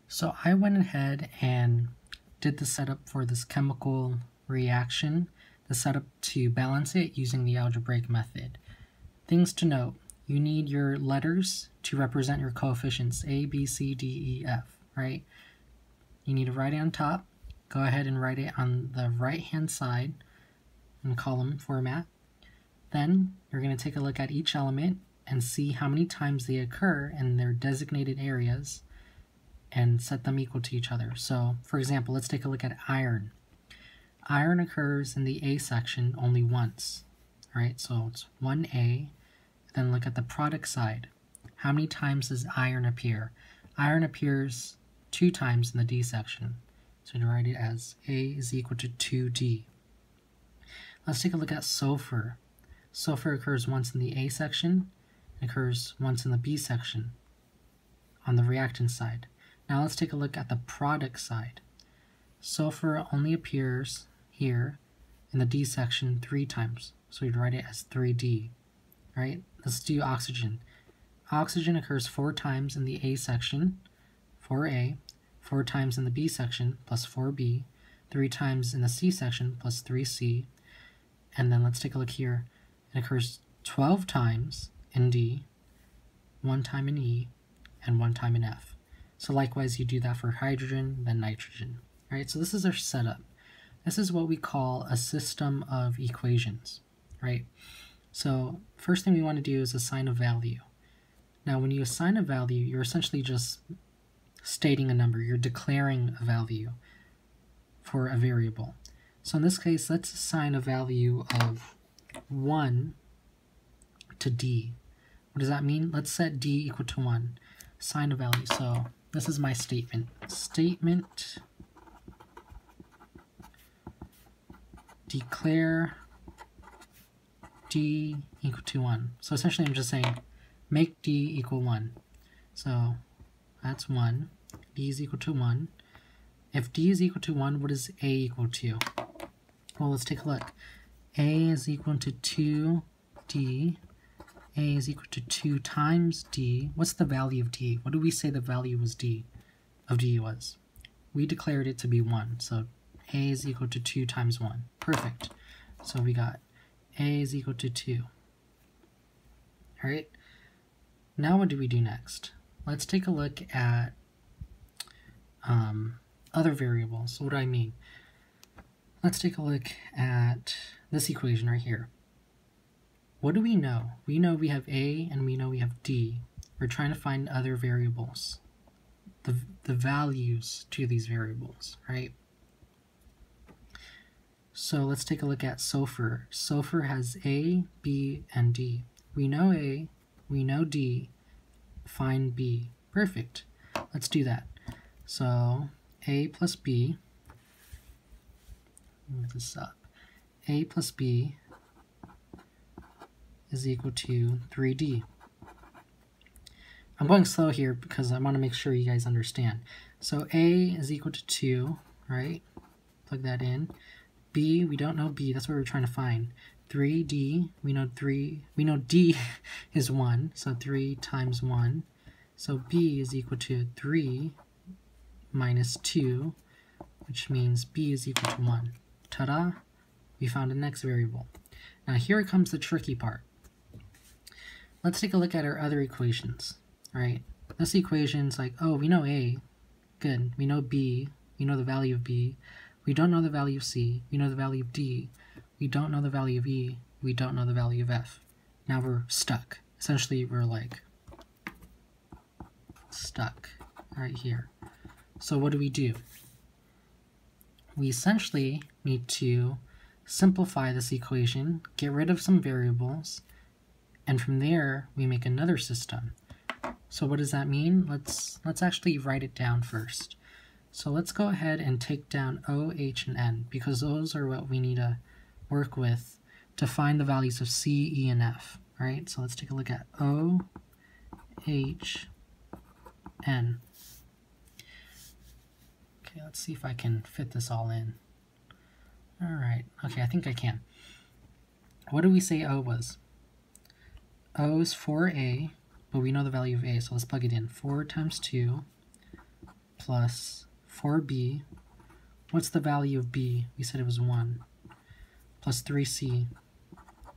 So I went ahead and did the setup for this chemical reaction, the setup to balance it using the algebraic method. Things to note: you need your letters to represent your coefficients A, B, C, D, E, F, right? You need to write it on top. Go ahead and write it on the right-hand side in column format. Then you're going to take a look at each element and see how many times they occur in their designated areas and set them equal to each other. So, for example, let's take a look at iron. Iron occurs in the A section only once, right? So it's 1A. Then look at the product side. How many times does iron appear? Iron appears 2 times in the D section. So you write it as A is equal to 2D. Let's take a look at sulfur. Sulfur occurs once in the A section, and occurs once in the B section on the reactant side. Now let's take a look at the product side. Sulfur only appears here in the D section 3 times, so we'd write it as 3D, right? Let's do oxygen. Oxygen occurs 4 times in the A section, 4A, 4 times in the B section, plus 4B, 3 times in the C section, plus 3C, and then let's take a look here. It occurs 12 times in D, 1 time in E, and 1 time in F. So likewise, you do that for hydrogen, then nitrogen. Right? So this is our setup. This is what we call a system of equations, right? So first thing we want to do is assign a value. Now when you assign a value, you're essentially just stating a number. You're declaring a value for a variable. So in this case, let's assign a value of 1 to D. What does that mean? Let's set D equal to 1. Assign a value. So this is my statement. Statement declare D equal to 1. So essentially I'm just saying make D equal 1. So that's 1. D is equal to 1. If D is equal to 1, what is A equal to? Well, let's take a look. A is equal to 2D. A is equal to 2 times D. What's the value of D? What do we say the value was D was? We declared it to be 1. So A is equal to 2 times 1. Perfect. So we got A is equal to 2. Alright. Now what do we do next? Let's take a look at other variables. So what do I mean? Let's take a look at this equation right here. What do we know? We know we have A and we know we have D. We're trying to find other variables, the values to these variables, right? So let's take a look at sulfur. Sulfur has A, B, and D. We know A, we know D, find B. Perfect. Let's do that. So A plus B, move this up. A plus B is equal to 3D. I'm going slow here because I want to make sure you guys understand. So A is equal to 2, right? Plug that in. B, we don't know B, that's what we're trying to find. 3D, we know D is 1, so 3 times 1. So B is equal to 3 minus 2, which means B is equal to 1. Ta-da! We found the next variable. Now here comes the tricky part. Let's take a look at our other equations, right? This equation's like, oh, we know A, good. We know B, we know the value of B. We don't know the value of C, we know the value of D. We don't know the value of E, we don't know the value of F. Now we're stuck. Essentially, we're like stuck right here. So what do? We essentially need to simplify this equation, get rid of some variables, and from there we make another system. So what does that mean? Let's actually write it down first. So let's go ahead and take down O, H, and N, because those are what we need to work with to find the values of C, E, and F. Right? So let's take a look at O, H, N. Okay, let's see if I can fit this all in. Alright, okay, I think I can. What do we say O was? O is 4A, but we know the value of A, so let's plug it in. 4 times 2 plus 4b. What's the value of b? We said it was 1. Plus 3c.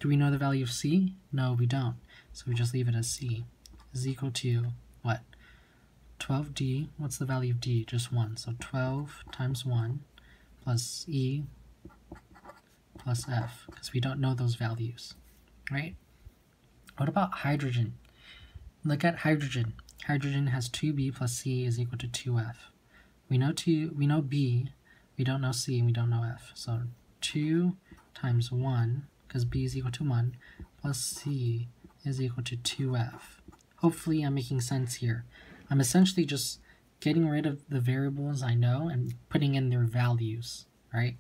Do we know the value of c? No, we don't. So we just leave it as c. Is equal to what? 12d. What's the value of d? Just 1. So 12 times 1 plus e plus f, because we don't know those values, right? What about hydrogen? Look at hydrogen. Hydrogen has 2b plus c is equal to 2f. We know b, we don't know c, and we don't know f. So 2 times 1, because b is equal to 1, plus c is equal to 2f. Hopefully I'm making sense here. I'm essentially just getting rid of the variables I know and putting in their values, right?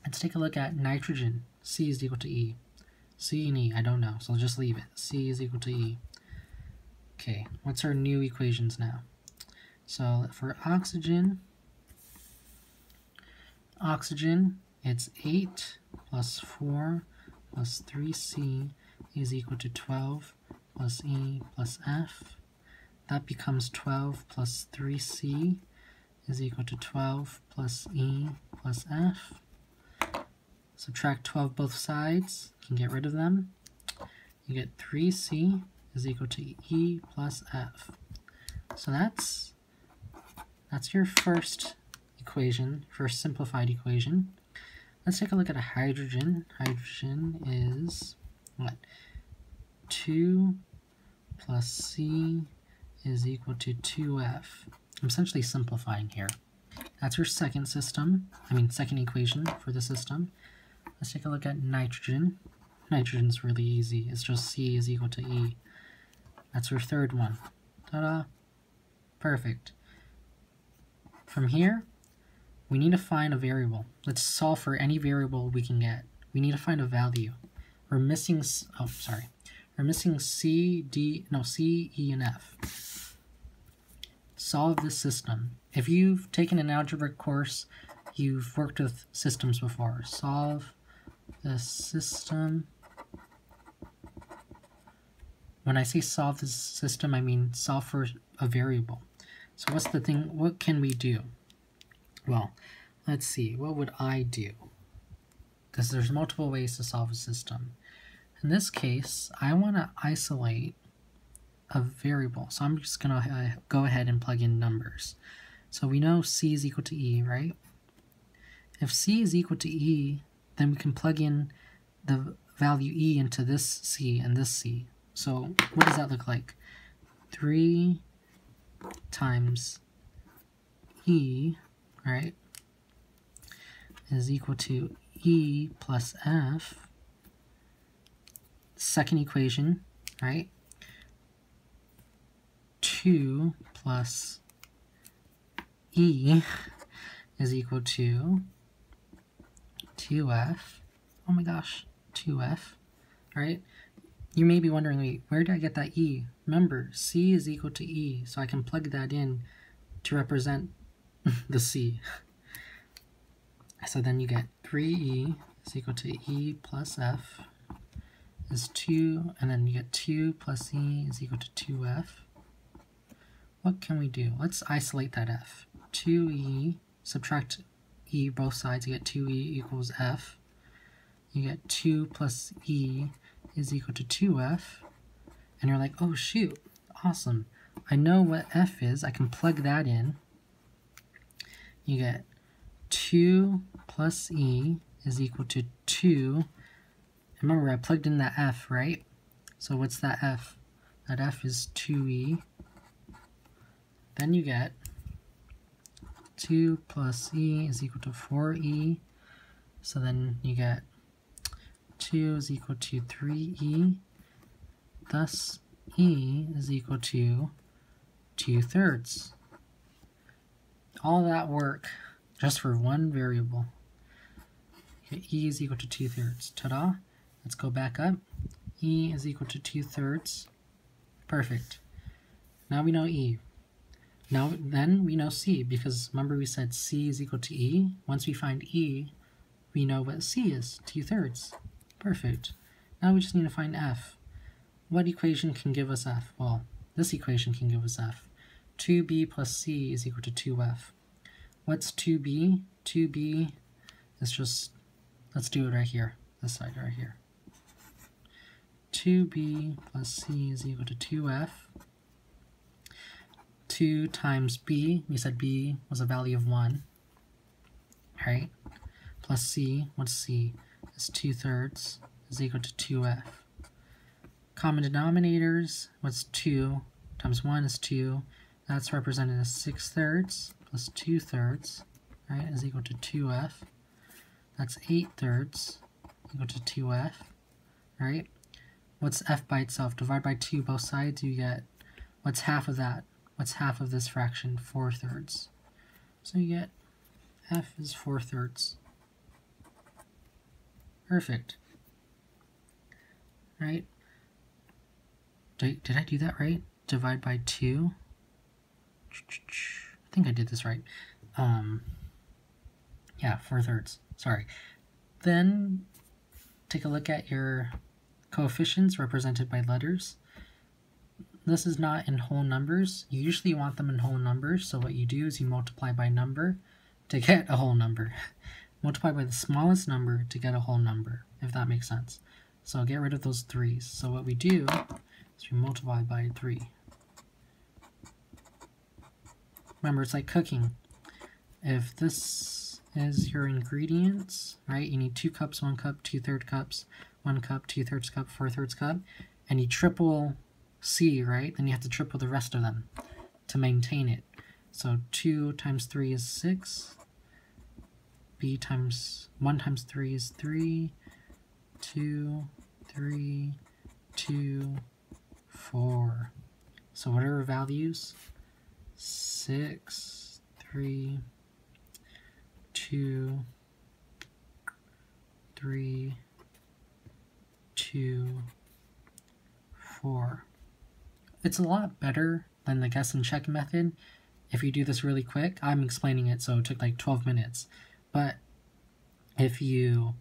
Let's take a look at nitrogen. C is equal to E. C and E, I don't know, so I'll just leave it. C is equal to E. Okay, what's our new equations now? So for oxygen, it's 8 plus 4 plus 3C is equal to 12 plus E plus F. That becomes 12 plus 3C is equal to 12 plus E plus F. Subtract 12 both sides, you can get rid of them. You get 3C is equal to E plus F. So that's your first equation, first simplified equation. Let's take a look at a hydrogen. Hydrogen is what? 2 plus C is equal to 2F. I'm essentially simplifying here. That's your second equation for the system. Let's take a look at nitrogen. Nitrogen's really easy. It's just C is equal to E. That's your third one. Ta-da! Perfect. From here, we need to find a variable. Let's solve for any variable we can get. We need to find a value. We're missing C, D, no, C, E, and F. Solve this system. If you've taken an algebraic course, you've worked with systems before. Solve the system. When I say solve this system, I mean solve for a variable. So what's the thing, what can we do? Well, let's see, what would I do? Because there's multiple ways to solve a system. In this case, I want to isolate a variable. So I'm just going to go ahead and plug in numbers. So we know C is equal to E, right? If C is equal to E, then we can plug in the value E into this C and this C. So what does that look like? 3 times E, right, is equal to E plus F. Second equation, right? 2 plus E is equal to 2F. Oh my gosh, 2F, right? You may be wondering, wait, where did I get that E? Remember, C is equal to E, so I can plug that in to represent the C. So then you get 3E is equal to E plus F is 2, and then you get 2 plus E is equal to 2F. What can we do? Let's isolate that F. 2E, subtract E both sides, you get 2E equals F. You get 2 plus E is equal to 2F. And you're like, oh shoot, awesome. I know what F is, I can plug that in. You get 2 plus E is equal to 2. Remember, I plugged in that F, right? So what's that F? That F is 2E. Then you get 2 plus E is equal to 4E. So then you get 2 is equal to 3E. Thus, E is equal to 2/3. All that work just for one variable. E is equal to 2/3. Ta-da! Let's go back up. E is equal to 2/3. Perfect. Now we know E. Then we know C, because remember we said C is equal to E. Once we find E, we know what C is, 2/3. Perfect. Now we just need to find F. What equation can give us F? Well, this equation can give us F. 2b plus c is equal to 2f. What's 2b? 2b is just, let's do it right here, this side right here. 2b plus c is equal to 2f. 2 times b, we said b was a value of 1, right? Plus c, what's c? Is 2/3 is equal to 2f. Common denominators, what's 2 times 1 is 2. That's represented as 6/3 plus 2/3, right, is equal to 2f. That's 8/3 equal to 2f, right? What's f by itself? Divide by 2 both sides, you get, what's half of that? What's half of this fraction? 4/3. So you get f is 4/3. Perfect. Right? Did I do that right? Divide by 2. I think I did this right. Yeah, 4/3. Sorry. Then take a look at your coefficients represented by letters. This is not in whole numbers. You usually want them in whole numbers, so what you do is you multiply by number to get a whole number. Multiply by the smallest number to get a whole number, if that makes sense. So get rid of those 3's. So what we do is we multiply by 3. Remember, it's like cooking. If this is your ingredients, right, you need 2 cups, 1 cup, 2/3 cups, 1 cup, 2/3 cup, 4/3 cup, and you triple C, right? Then you have to triple the rest of them to maintain it. So 2 times 3 is 6. B times 1 times 3 is 3. 2, 3, 2, 4. So what are our values? 6, 3, 2, 3, 2, 4. It's a lot better than the guess and check method if you do this really quick. I'm explaining it, so it took like 12 minutes. But if you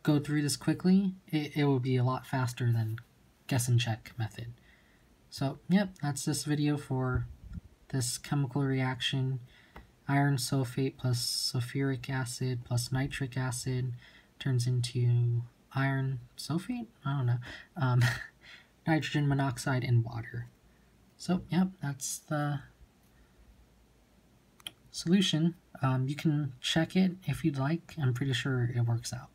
go through this quickly, it will be a lot faster than guess and check method. So, yep, that's this video for this chemical reaction. Iron sulfate plus sulfuric acid plus nitric acid turns into iron sulfate? I don't know. Nitrogen monoxide and water. So, yep, that's the solution. You can check it if you'd like. I'm pretty sure it works out.